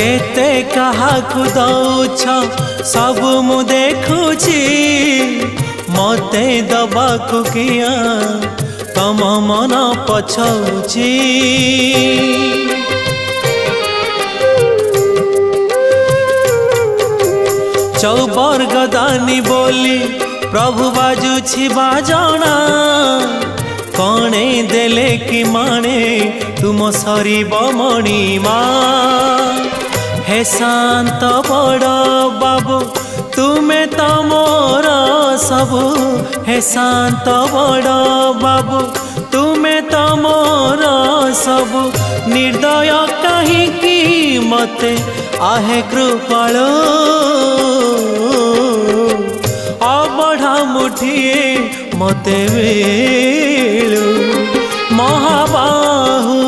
केते काहाकु दौछ सब मु देखुची मते दबाकु किया तम मन पछौची। चौबर गदानी बोली प्रभु बाजुछि बाजना कणे देले कि माने तुम सरीब मणिमा। हे शांत बड़ बाबू तुमे तो मोर सबु। हे शांत बड़ बाबू तुमे तो मोर सबु। निर्दय कहिकी मते आहे कृपाल अबढ़ा मुठिए मते बेलु महाबाहु।